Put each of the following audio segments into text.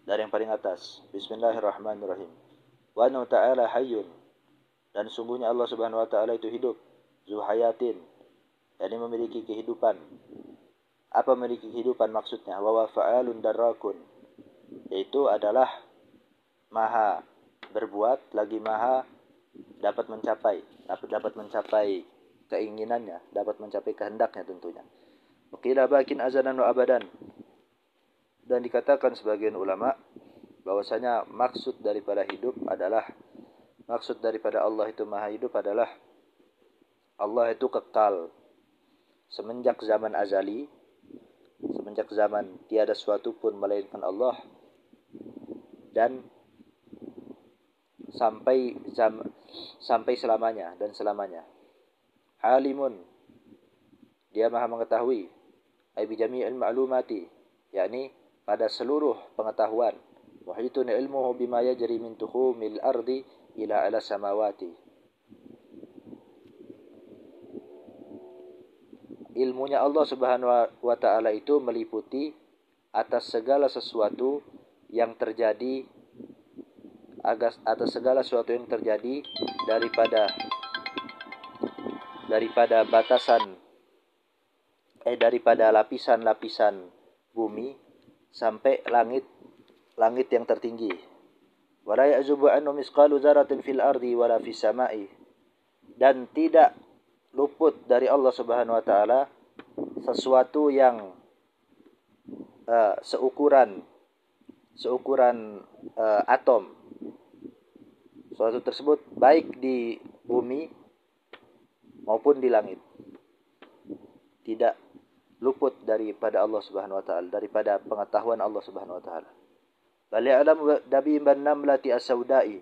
dari yang paling atas. Bismillahirrahmanirrahim. Wa annahu ta'ala hayyun, dan sungguhnya Allah Subhanahu wa taala itu hidup, zu hayatin, yakni memiliki kehidupan. Apa memiliki kehidupan maksudnya? Wa fa'alun darrakun, yaitu adalah maha berbuat lagi maha dapat mencapai keinginannya, dapat mencapai kehendaknya tentunya. Qila bakin azanan wa abadan, dan dikatakan sebagian ulama bahwasanya maksud daripada Allah itu maha hidup adalah Allah itu kekal semenjak zaman azali, semenjak zaman tiada suatu pun melainkan Allah, dan sampai selamanya dan selamanya. Alimun, dia maha mengetahui, ay bi jami'il ma'lumati, yakni pada seluruh pengetahuan. Wahitun ilmuhu bima yajri min tuhumil ardi ila ala samawati. Ilmunya Allah Subhanahu wa taala itu meliputi atas segala sesuatu yang terjadi, daripada batasan daripada lapisan-lapisan bumi sampai langit yang tertinggi. Wala ya'zubu anhu misqalu dzarratin fil ardi wala fis sama'i, dan tidak luput dari Allah Subhanahu wa taala sesuatu yang seukuran atom. Sesuatu tersebut baik di bumi maupun di langit tidak luput daripada Allah Subhanahu wa taala, daripada pengetahuan Allah Subhanahu wa taala. Bal ya'lamu dabiban namlati as-saudai,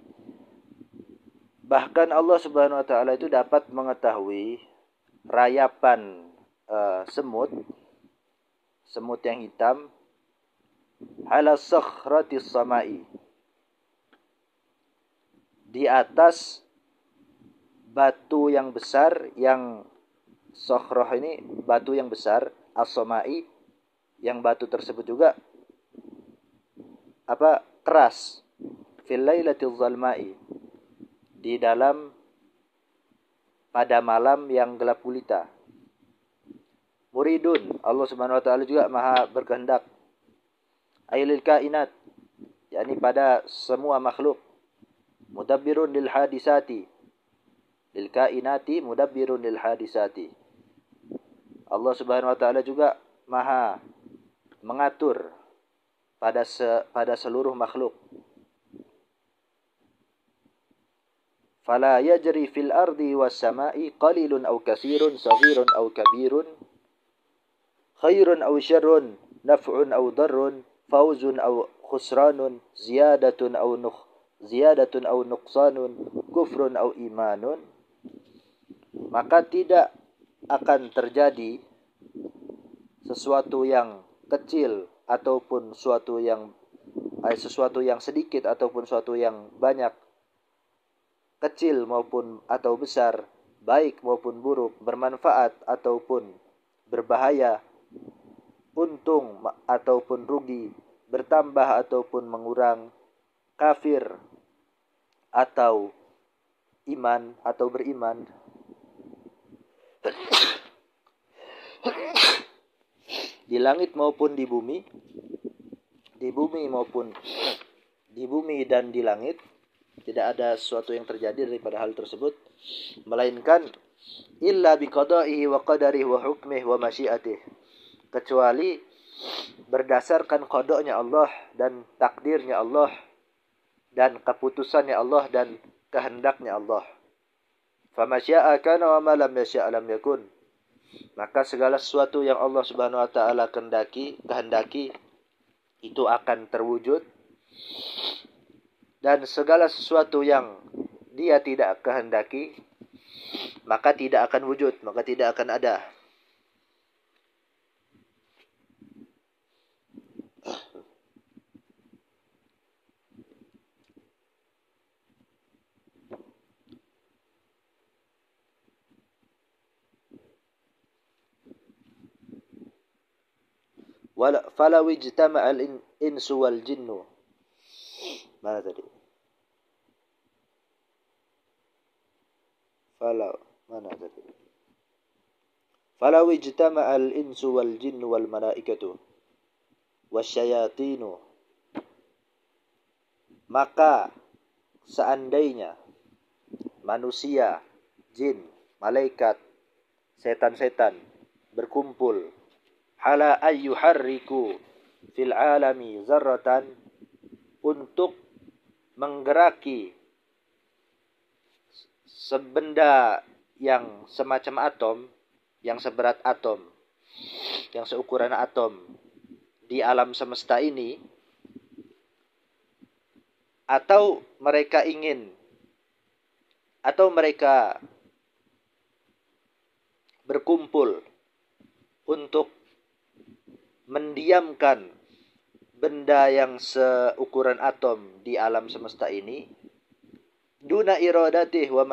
bahkan Allah Subhanahu wa taala itu dapat mengetahui rayapan semut yang hitam, ala sakhratis samai, di atas batu yang besar, yang sakhroh ini batu yang besar, as-samai, yang batu tersebut juga keras, fil lailatil zalmai, di dalam pada malam yang gelap gulita. Muridun, Allah Subhanahu wa taala juga maha berkehendak, ailil kainat, yakni pada semua makhluk. Mudabbirun lil hadisati, lil kainati mudabbirun lil hadisati. Allah Subhanahu wa taala juga maha mengatur pada seluruh makhluk. Fala yajri fil ardi was sama'i qalilun aw katsirun, saghirun aw kabirun, khairun aw syarrun, naf'un aw darrun, fawzun aw khusranun, ziyadatun aw nuqsanun, kufrun aw imanun. Maka tidak akan terjadi sesuatu yang kecil ataupun sesuatu yang sedikit ataupun sesuatu yang banyak, kecil maupun atau besar, baik maupun buruk, bermanfaat ataupun berbahaya, untung ataupun rugi, bertambah ataupun mengurang, kafir atau iman atau beriman. Di langit maupun di bumi dan di langit, tidak ada sesuatu yang terjadi daripada hal tersebut melainkan illa biqada'ihi wa qadarihi wa hukmihi wa masyiatih, kecuali berdasarkan qada'nya Allah dan takdirnya Allah dan keputusannya Allah dan kehendaknya Allah. Fama syaa kana wa ma lam yasya' lam yakun. Maka segala sesuatu yang Allah Subhanahu wa taala kehendaki itu akan terwujud, dan segala sesuatu yang Dia tidak kehendaki maka tidak akan wujud, maka tidak akan ada. Falau ijtama'al insu wal jinnu, Mana tadi? Falau. Mana tadi? Falau ijtama'al insu wal jinnu wal malaikatu wasyayatinu. Maka seandainya manusia, jin, malaikat, setan-setan berkumpul ala ayyuharriku fil alami zarratan, untuk menggeraki sebenda yang semacam atom, yang seberat atom, yang seukuran atom di alam semesta ini, atau mereka berkumpul untuk mendiamkan benda yang seukuran atom di alam semesta ini, duna iradatih wa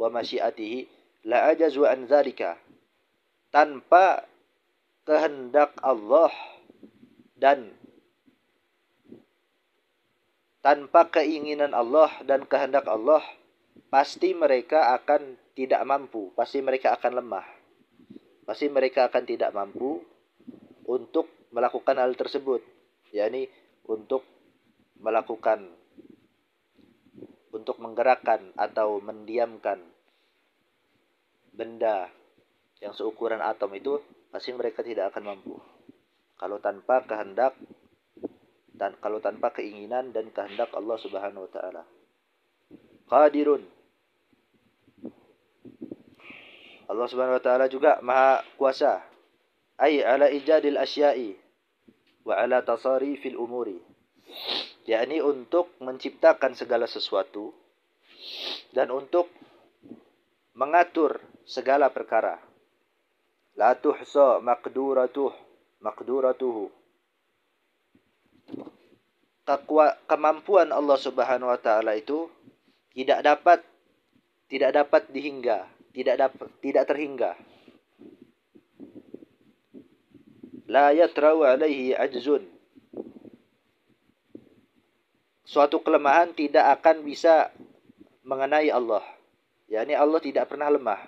masyiatihi la ajazu an dzalika, tanpa kehendak Allah dan tanpa keinginan Allah dan kehendak Allah, pasti mereka akan tidak mampu, pasti mereka akan lemah, pasti mereka akan tidak mampu untuk melakukan hal tersebut, yakni untuk menggerakkan atau mendiamkan benda yang seukuran atom itu, pasti mereka tidak akan mampu kalau tanpa kehendak dan kalau tanpa keinginan dan kehendak Allah Subhanahu wa taala. Qadirun. Allah Subhanahu wa taala juga Maha Kuasa, ay ala ijadil asya'i wa ala tasarifil umuri, yakni untuk menciptakan segala sesuatu dan untuk mengatur segala perkara. La tuhsa maqduratuhu. Kemampuan Allah Subhanahu wa taala itu tidak dapat dihingga, tidak terhingga. La yatra'u alaihi ajzun. Suatu kelemahan tidak akan bisa mengenai Allah. yakni Allah tidak pernah lemah.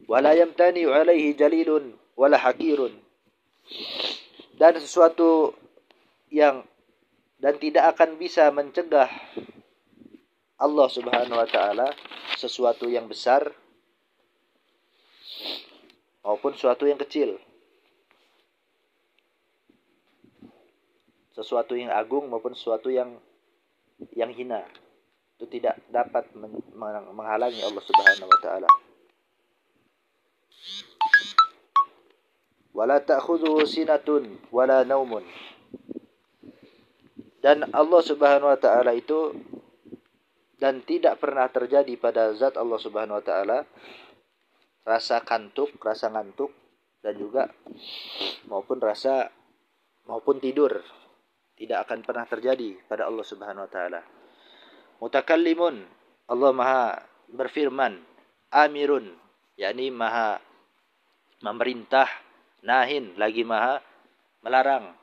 Wala yamtani'u alaihi jalilun wala hakirun. Dan sesuatu yang dan tidak akan bisa mencegah Allah Subhanahu wa taala sesuatu yang besar maupun sesuatu yang kecil. Sesuatu yang agung maupun sesuatu yang hina. Itu tidak dapat menghalangi Allah Subhanahu wa taala. Wala ta'khudhuhu sinatun wala naumun. Dan Allah Subhanahu wa taala itu, dan tidak pernah terjadi pada zat Allah Subhanahu wa taala rasa ngantuk dan juga maupun tidur, tidak akan pernah terjadi pada Allah Subhanahu wa taala. Mutakallimun, Allah Maha berfirman, amirun, yakni Maha memerintah, nahin, lagi Maha melarang.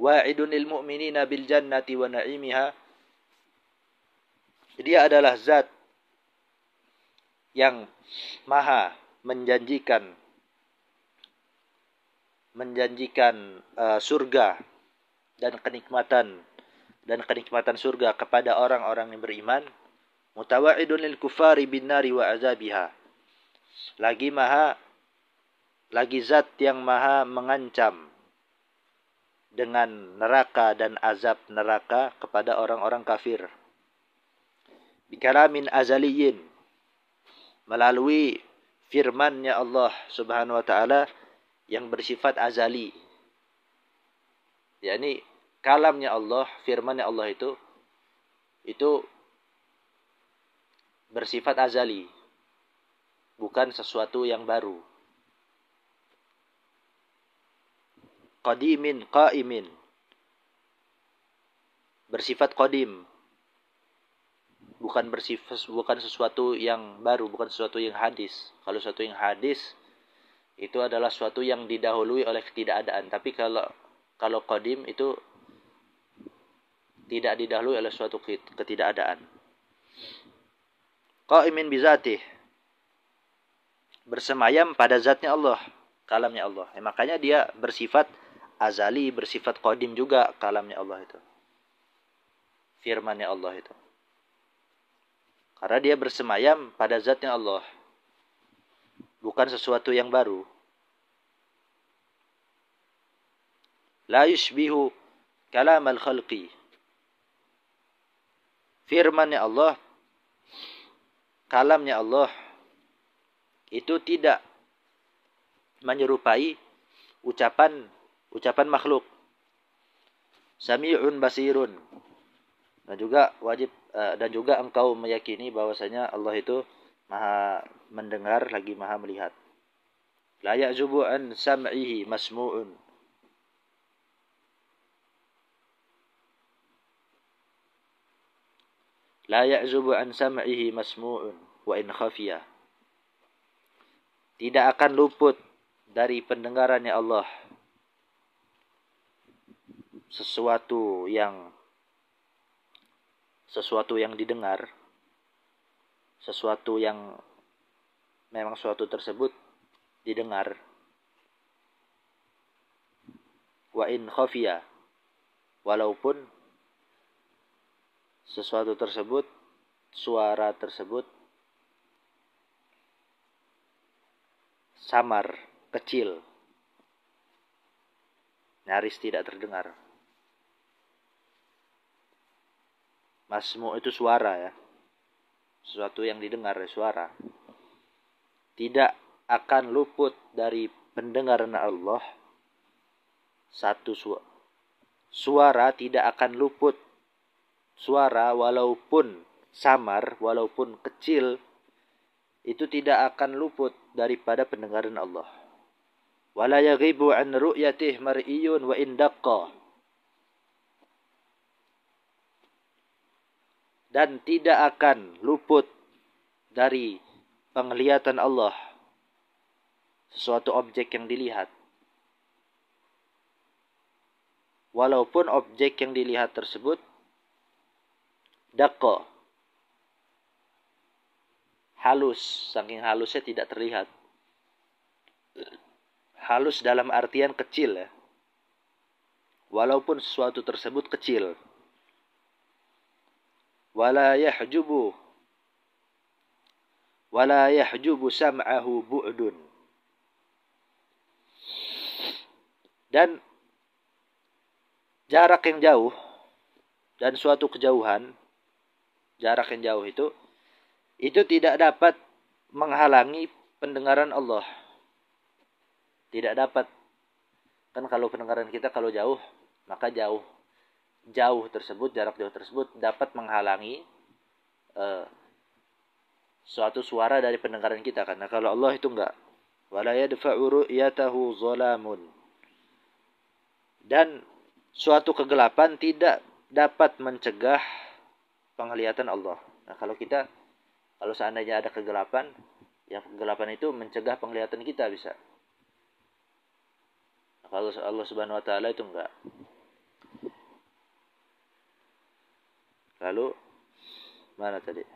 Wa'idun lil mu'minina bil jannati wa na'imiha. Dia adalah zat yang Maha menjanjikan surga dan kenikmatan surga kepada orang-orang yang beriman. Mutawa'idun lil kufari bin nari wa azabiha. Lagi zat yang Maha mengancam dengan neraka dan azab neraka kepada orang-orang kafir. Bikalamin azaliyin, melalui firman-Nya Allah Subhanahu wa taala yang bersifat azali. yakni kalamnya Allah, firman-Nya Allah itu bersifat azali, bukan sesuatu yang baru. Qadimin qaimin, bersifat qadim, bukan sesuatu yang baru, bukan sesuatu yang hadis. Kalau sesuatu yang hadis itu adalah suatu yang didahului oleh ketidakadaan. Tapi kalau qadim itu tidak didahului oleh suatu ketidakadaan. Qa'imin bizatih, bersemayam pada zatnya Allah, kalamnya Allah. Makanya dia bersifat azali, bersifat qadim juga kalamnya Allah itu. Firmannya Allah itu. Karena dia bersemayam pada zatnya Allah. Bukan sesuatu yang baru. La yushbihu kalam al-khalqi. Firmannya Allah, kalamnya Allah itu tidak menyerupai ucapan makhluk. Sami'un basirun. Dan juga engkau meyakini bahwasanya Allah itu Maha mendengar lagi Maha melihat. La ya'zubu an sam'ihi masmu'un. La ya'zubu an sam'ihi masmu'un wa in khafiya. Tidak akan luput dari pendengarannya Allah sesuatu yang didengar, sesuatu yang memang suatu tersebut didengar. Wa in khafiya, walaupun sesuatu tersebut, suara tersebut samar, kecil, nyaris tidak terdengar. Masmu itu suara ya. Sesuatu yang didengar, suara. Tidak akan luput dari pendengaran Allah. Satu suara tidak akan luput. Suara walaupun samar, walaupun kecil, itu tidak akan luput daripada pendengaran Allah. Wala yaghibu an ru'yatih mar'iyun wa in daqqa. Dan tidak akan luput dari penglihatan Allah sesuatu objek yang dilihat. Walaupun objek yang dilihat tersebut daqqa, halus, saking halusnya tidak terlihat. Halus dalam artian kecil ya. Walaupun sesuatu tersebut kecil. Wala yahjubu sam'ahu bu'dun. Dan jarak yang jauh dan suatu kejauhan, jarak yang jauh itu tidak dapat menghalangi pendengaran Allah. Tidak dapat. Kan kalau pendengaran kita kalau jauh, maka jarak jauh tersebut dapat menghalangi suatu suara dari pendengaran kita. Karena kalau Allah itu enggak. Wala yadfa'u ru'yatahu zalamun. Dan suatu kegelapan tidak dapat mencegah penglihatan Allah. Nah, kalau seandainya ada kegelapan, ya kegelapan itu mencegah penglihatan kita bisa. Nah, kalau Allah Subhanahu wa taala itu enggak. Lalu mana tadi?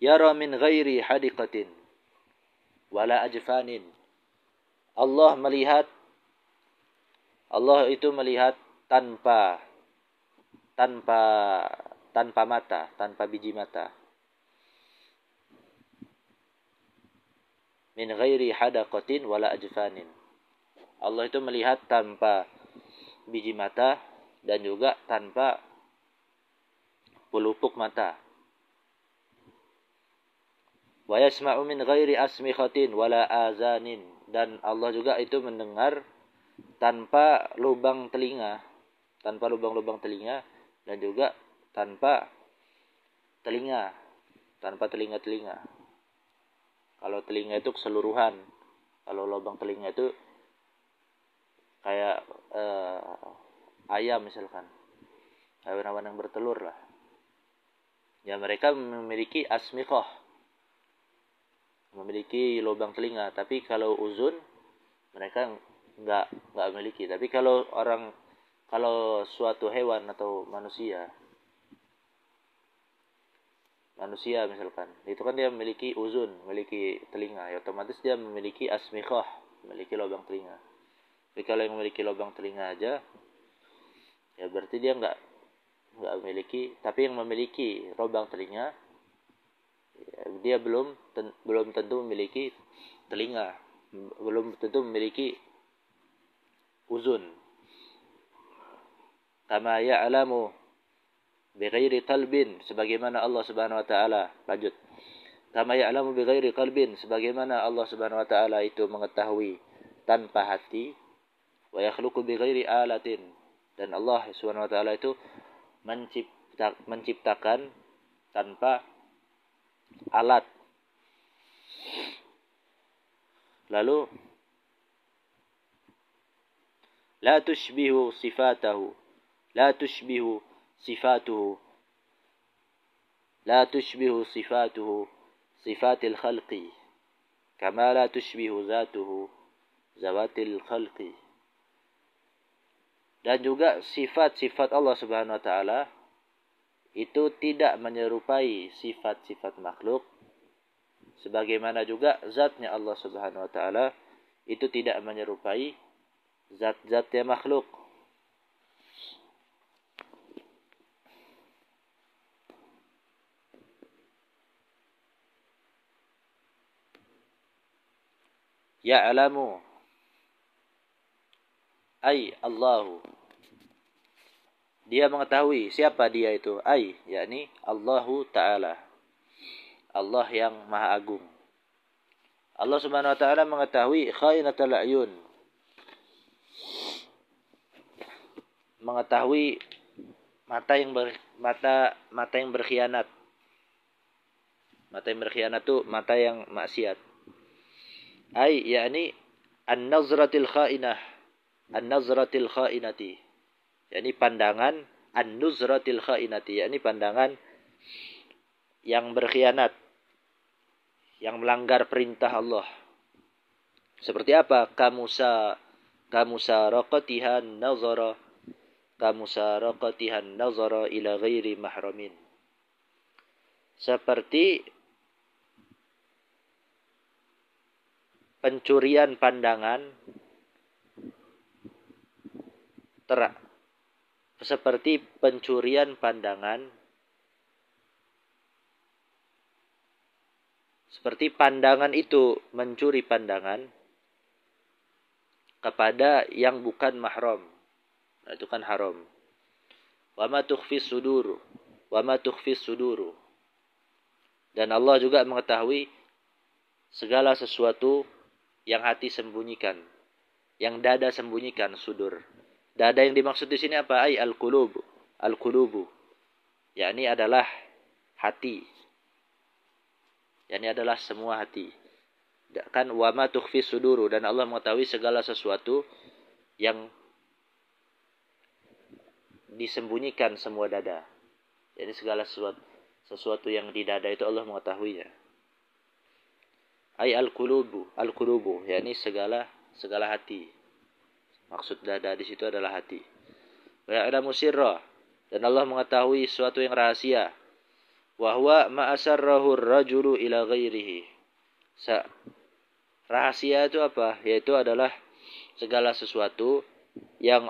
Yara min ghairi hadiqatin wala ajfanin. Allah itu melihat tanpa mata, tanpa biji mata. Min ghairi hadaqatin wala ajfanin. Allah itu melihat tanpa biji mata dan juga tanpa pelupuk mata. Wa yasma'u min ghairi asmikhatin wala azanin. Dan Allah juga itu mendengar tanpa lubang telinga, dan juga tanpa telinga. Kalau telinga itu keseluruhan, kalau lubang telinga itu kayak ayam misalkan, hewan-hewan yang bertelur lah. Ya, mereka memiliki asmiqah, memiliki lubang telinga. Tapi kalau uzun, mereka nggak memiliki. Tapi kalau suatu hewan atau manusia misalkan, itu kan dia memiliki uzun, memiliki telinga, ya otomatis dia memiliki asmiqah, memiliki lubang telinga. Tapi kalau yang memiliki lubang telinga aja, ya berarti dia nggak memiliki. Tapi yang memiliki lubang telinga, ya, dia belum tentu memiliki telinga, belum tentu memiliki uzun. Kama ya'lamu bighairi qalbin, sebagaimana Allah Subhanahu wa taala, lanjut. Kama ya'lamu bighairi qalbin, sebagaimana Allah Subhanahu wa taala itu mengetahui tanpa hati, wa yakhluqu bighairi alatin, dan Allah Subhanahu wa taala itu menciptakan tanpa alat. Lalu la tushbihu sifatahu, la tushbihu sifatuhu, la tushbihu sifatuhu sifatil khalqi, kama la tushbihu zatuhu zawatil khalqi. Dan juga sifat-sifat Allah Subhanahu wa taala itu tidak menyerupai sifat-sifat makhluk, sebagaimana juga zatnya Allah Subhanahu wa taala itu tidak menyerupai zat-zatnya makhluk. Ya'lamu ay Allahu, dia mengetahui. Siapa dia itu? Ay, yakni Allahu Ta'ala, Allah yang Maha Agung. Allah Subhanahu wa taala mengetahui khainatul ayun, mengetahui mata yang berkhianat. Mata yang berkhianat itu mata yang maksiat. Ai yakni an-nazratil khainah, an-nazratil khainati, yakni pandangan an-nuzratil khainati, yakni pandangan yang berkhianat, yang melanggar perintah Allah. Seperti apa? Kamusaraqatihan nazara ila ghairi mahramin. Seperti pencurian pandangan seperti pandangan itu mencuri pandangan kepada yang bukan mahram. Nah, itu kan haram. Wa ma tukhfis suduru. Dan Allah juga mengetahui segala sesuatu yang hati sembunyikan, yang dada sembunyikan, sudur. Dada yang dimaksud di sini apa? Ai al-qulubu. Al-qulubu, yakni adalah hati. Yakni adalah semua hati. Kan wa ma tukhfis suduru, dan Allah mengetahui segala sesuatu yang disembunyikan semua dada. Jadi segala sesuatu yang di dada itu Allah mengetahuinya. Ai al-qulubu, yakni segala hati. Maksud dada di situ adalah hati. Wa ya'lamu sirra, dan Allah mengetahui sesuatu yang rahasia. Wa huwa ma asarrahu ar-rajulu ila ghairihi. Rahasia itu apa? Yaitu adalah segala sesuatu yang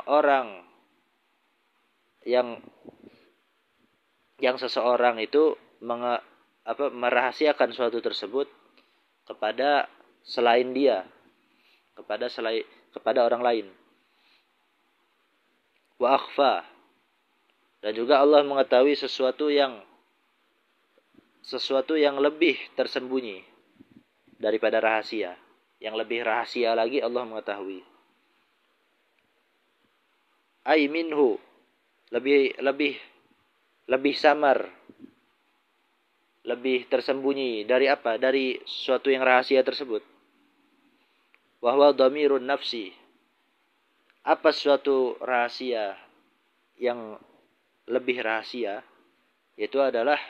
seseorang itu merahasiakan suatu tersebut kepada selain dia, kepada orang lain. Wa akhfa, dan juga Allah mengetahui sesuatu yang lebih tersembunyi daripada rahasia. Yang lebih rahasia lagi Allah mengetahui. Ai minhu, lebih samar, lebih tersembunyi dari apa? Dari sesuatu yang rahasia tersebut. Wa huwa dhamirun nafsi. Apa suatu rahasia yang lebih rahasia? Yaitu adalah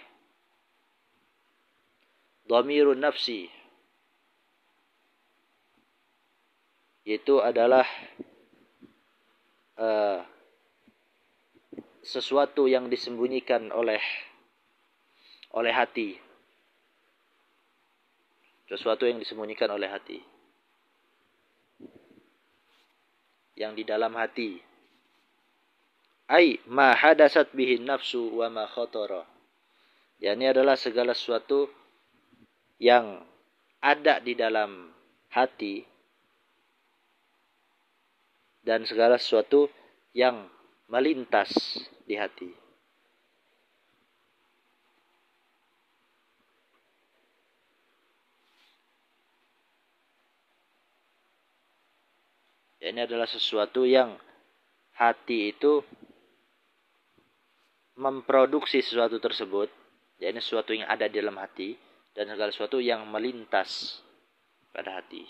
dhamirun nafsi, yaitu adalah sesuatu yang disembunyikan oleh hati. Sesuatu yang disembunyikan oleh hati. Yang di dalam hati. Ai ma hadasat bihin nafsu wa ma khatara. Ya, ini adalah segala sesuatu yang ada di dalam hati dan segala sesuatu yang melintas di hati. Ya, ini adalah sesuatu yang hati itu memproduksi sesuatu tersebut. Ya, ini sesuatu yang ada di dalam hati dan segala sesuatu yang melintas pada hati.